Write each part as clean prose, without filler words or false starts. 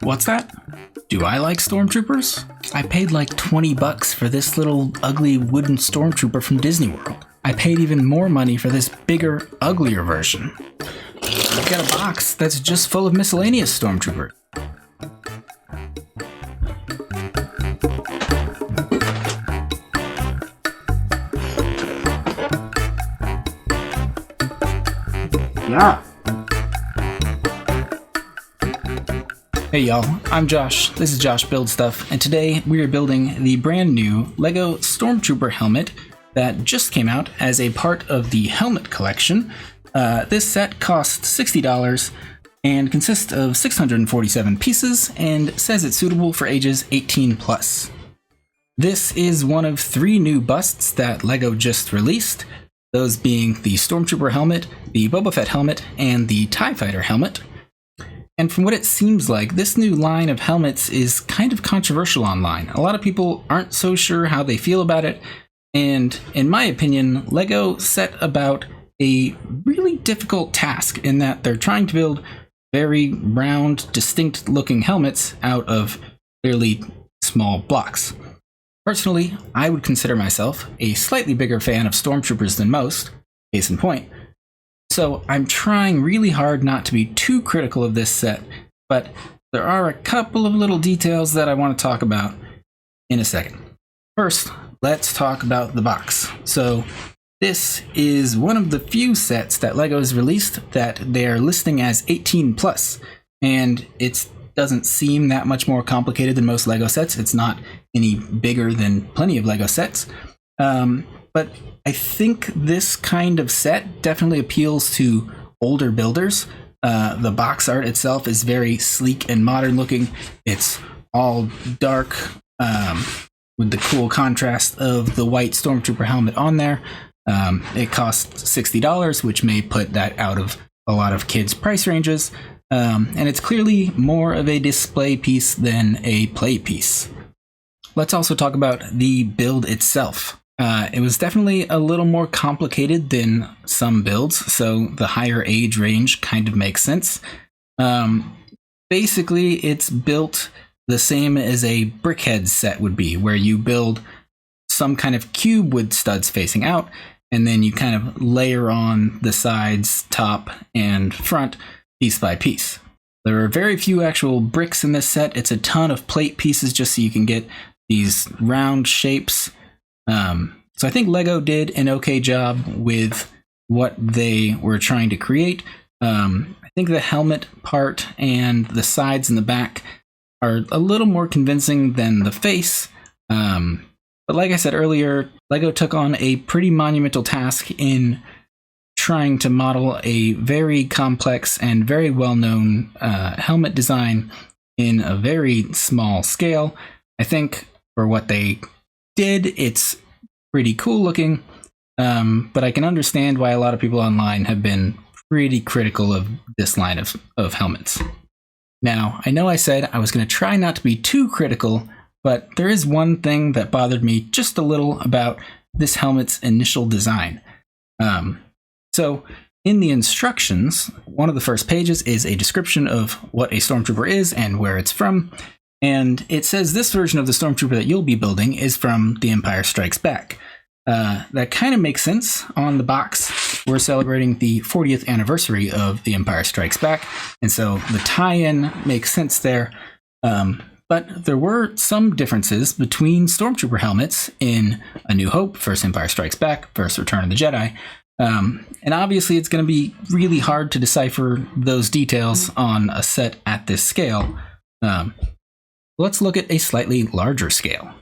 What's that? Do I like Stormtroopers? I paid like 20 bucks for this little ugly wooden Stormtrooper from Disney World. I paid even more money for this bigger, uglier version. I've got a box that's just full of miscellaneous Stormtroopers. Yeah. Hey y'all, I'm Josh. This is Josh Build Stuff, and today we are building the brand new LEGO Stormtrooper helmet that just came out as a part of the helmet collection. This set costs $60 and consists of 647 pieces and says it's suitable for ages 18 plus. This is one of 3 new busts that LEGO just released, those being the Stormtrooper helmet, the Boba Fett helmet, and the TIE Fighter helmet. And from what it seems like, this new line of helmets is kind of controversial online. A lot of people aren't so sure how they feel about it, and in my opinion, LEGO set about a really difficult task in that they're trying to build very round, distinct looking helmets out of fairly small blocks. Personally, I would consider myself a slightly bigger fan of Stormtroopers than most, case in point. So I'm trying really hard not to be too critical of this set, but there are a couple of little details that I want to talk about in a second. First, let's talk about the box. So this is one of the few sets that LEGO has released that they're listing as 18 plus, and it doesn't seem that much more complicated than most LEGO sets. It's not any bigger than plenty of LEGO sets. But I think this kind of set definitely appeals to older builders. The box art itself is very sleek and modern looking. It's all dark with the cool contrast of the white Stormtrooper helmet on there. It costs $60, which may put that out of a lot of kids' price ranges. And it's clearly more of a display piece than a play piece. Let's also talk about the build itself. It was definitely a little more complicated than some builds, so the higher age range kind of makes sense. Basically, it's built the same as a Brickhead set would be, where you build some kind of cube with studs facing out, and then you kind of layer on the sides, top, and front piece by piece. There are very few actual bricks in this set. It's a ton of plate pieces just so you can get these round shapes. So I think LEGO did an okay job with what they were trying to create. I think the helmet part and the sides and the back are a little more convincing than the face. But like I said earlier, LEGO took on a pretty monumental task in trying to model a very complex and very well-known helmet design in a very small scale. I think for what they did, it's pretty cool looking, but I can understand why a lot of people online have been pretty critical of this line of helmets. Now, I know I said I was going to try not to be too critical, but there is one thing that bothered me just a little about this helmet's initial design. So in the instructions, one of the first pages is a description of what a Stormtrooper is and where it's from. And it says this version of the Stormtrooper that you'll be building is from The Empire Strikes Back. That kind of makes sense. On the box, we're celebrating the 40th anniversary of The Empire Strikes Back, and so the tie-in makes sense there. But there were some differences between Stormtrooper helmets in A New Hope, First Empire Strikes Back, First Return of the Jedi. And obviously it's going to be really hard to decipher those details on a set at this scale. Let's look at a slightly larger scale.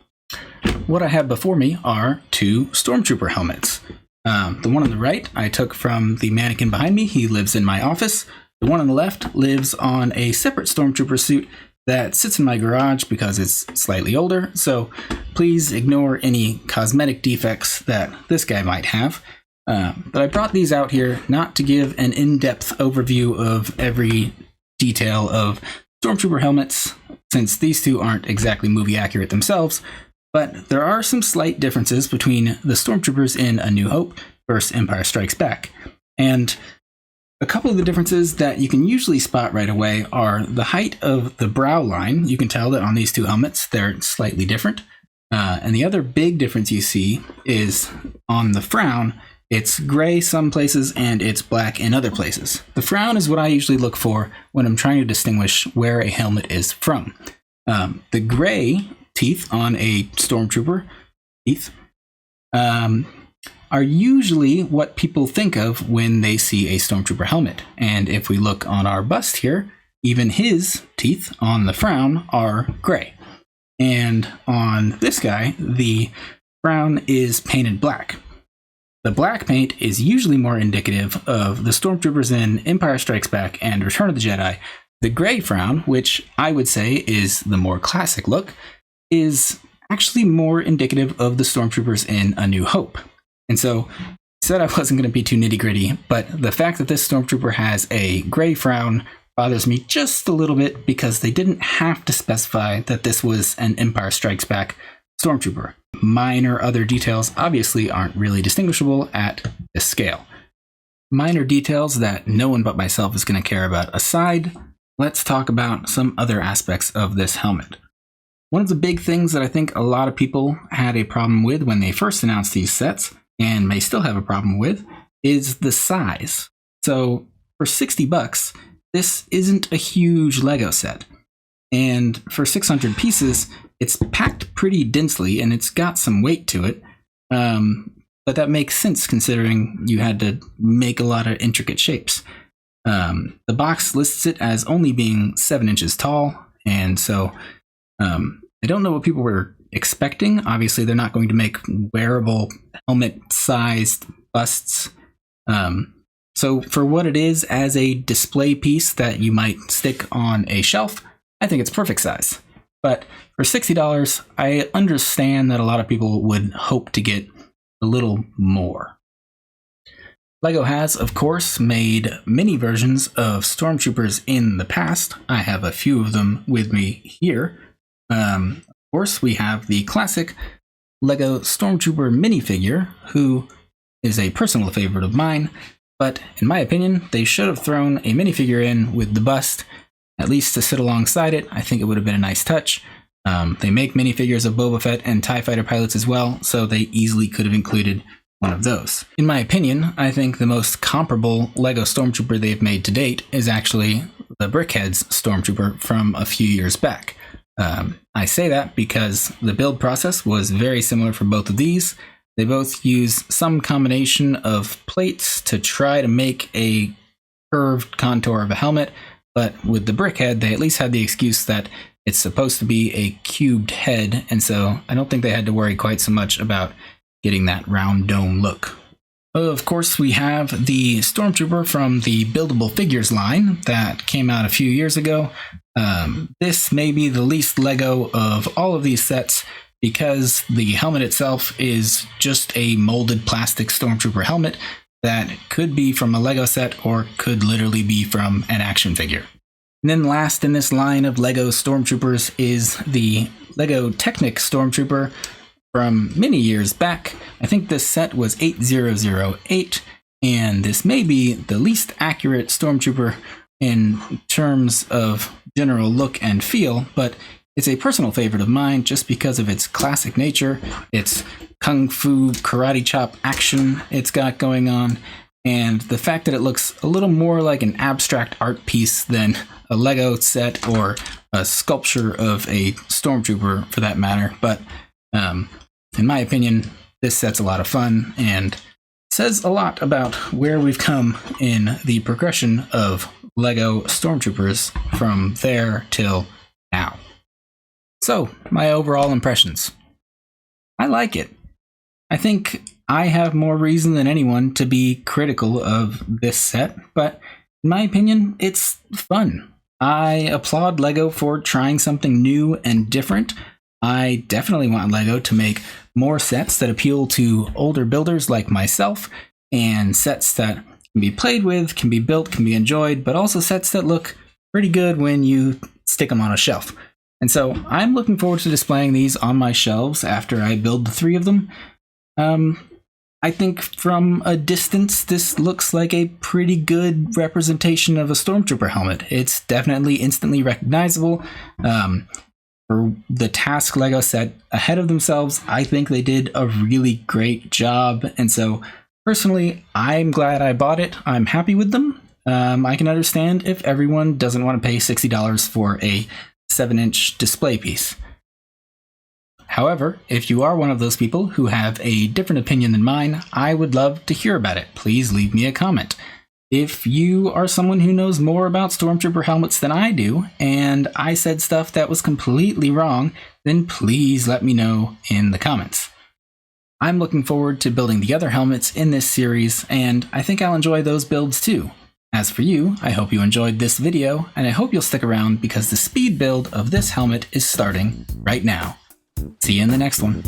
What I have before me are 2 Stormtrooper helmets. The one on the right I took from the mannequin behind me. He lives in my office. The one on the left lives on a separate Stormtrooper suit that sits in my garage because it's slightly older, so please ignore any cosmetic defects that this guy might have. But I brought these out here not to give an in-depth overview of every detail of Stormtrooper helmets, since these 2 aren't exactly movie accurate themselves, but there are some slight differences between the Stormtroopers in A New Hope versus Empire Strikes Back. And A couple of the differences that you can usually spot right away are the height of the brow line. You can tell that on these two helmets, they're slightly different. And the other big difference you see is on the frown, it's gray some places and it's black in other places. The frown is what I usually look for when I'm trying to distinguish where a helmet is from. The gray teeth on a Stormtrooper teeth are usually what people think of when they see a Stormtrooper helmet. And if we look on our bust here, even his teeth on the frown are gray. And on this guy, the frown is painted black. The black paint is usually more indicative of the Stormtroopers in Empire Strikes Back and Return of the Jedi. The gray frown, which I would say is the more classic look, is actually more indicative of the Stormtroopers in A New Hope. And so I said I wasn't going to be too nitty-gritty, but the fact that this Stormtrooper has a gray frown bothers me just a little bit because they didn't have to specify that this was an Empire Strikes Back Stormtrooper. Minor other details obviously aren't really distinguishable at this scale. Minor details that no one but myself is going to care about aside, let's talk about some other aspects of this helmet. One of the big things that I think a lot of people had a problem with when they first announced these sets, and may still have a problem with, is the size. So for $60, this isn't a huge Lego set. And for 600 pieces, it's packed pretty densely and it's got some weight to it. But that makes sense considering you had to make a lot of intricate shapes. The box lists it as only being 7 inches tall. And so I don't know what people were expecting. Obviously, they're not going to make wearable helmet-sized busts. So for what it is as a display piece that you might stick on a shelf, I think it's perfect size. But for $60, I understand that a lot of people would hope to get a little more. LEGO has, of course, made many versions of Stormtroopers in the past. I have a few of them with me here. Of course, we have the classic LEGO Stormtrooper minifigure, who is a personal favorite of mine. But in my opinion, they should have thrown a minifigure in with the bust, at least to sit alongside it. I think it would have been a nice touch. They make minifigures of Boba Fett and TIE fighter pilots as well, so they easily could have included one of those. In my opinion, I think the most comparable LEGO Stormtrooper they've made to date is actually the Brickhead's Stormtrooper from a few years back. I say that because the build process was very similar for both of these. They both use some combination of plates to try to make a curved contour of a helmet, but with the Brickhead, they at least had the excuse that it's supposed to be a cubed head, and so I don't think they had to worry quite so much about getting that round dome look. Of course, we have the Stormtrooper from the Buildable Figures line that came out a few years ago. This may be the least LEGO of all of these sets because the helmet itself is just a molded plastic Stormtrooper helmet that could be from a LEGO set or could literally be from an action figure. And then last in this line of LEGO Stormtroopers is the LEGO Technic Stormtrooper from many years back. I think this set was 8008, and this may be the least accurate Stormtrooper in terms of general look and feel, but it's a personal favorite of mine just because of its classic nature, its kung fu karate chop action it's got going on, and the fact that it looks a little more like an abstract art piece than a Lego set or a sculpture of a Stormtrooper for that matter. But in my opinion, this set's a lot of fun and says a lot about where we've come in the progression of Lego Stormtroopers from there till now. So, my overall impressions. I like it. I think I have more reason than anyone to be critical of this set, but in my opinion, it's fun. I applaud LEGO for trying something new and different. I definitely want LEGO to make more sets that appeal to older builders like myself, and sets that can be played with, can be built, can be enjoyed, but also sets that look pretty good when you stick them on a shelf. And so I'm looking forward to displaying these on my shelves after I build the 3 of them. I think from a distance, this looks like a pretty good representation of a Stormtrooper helmet. It's definitely instantly recognizable. For the task Lego set ahead of themselves, I think they did a really great job. And so, personally, I'm glad I bought it. I'm happy with them. I can understand if everyone doesn't want to pay $60 for a 7-inch display piece. However, if you are one of those people who have a different opinion than mine, I would love to hear about it. Please leave me a comment. If you are someone who knows more about Stormtrooper helmets than I do, and I said stuff that was completely wrong, then please let me know in the comments. I'm looking forward to building the other helmets in this series, and I think I'll enjoy those builds too. As for you, I hope you enjoyed this video, and I hope you'll stick around because the speed build of this helmet is starting right now. See you in the next one.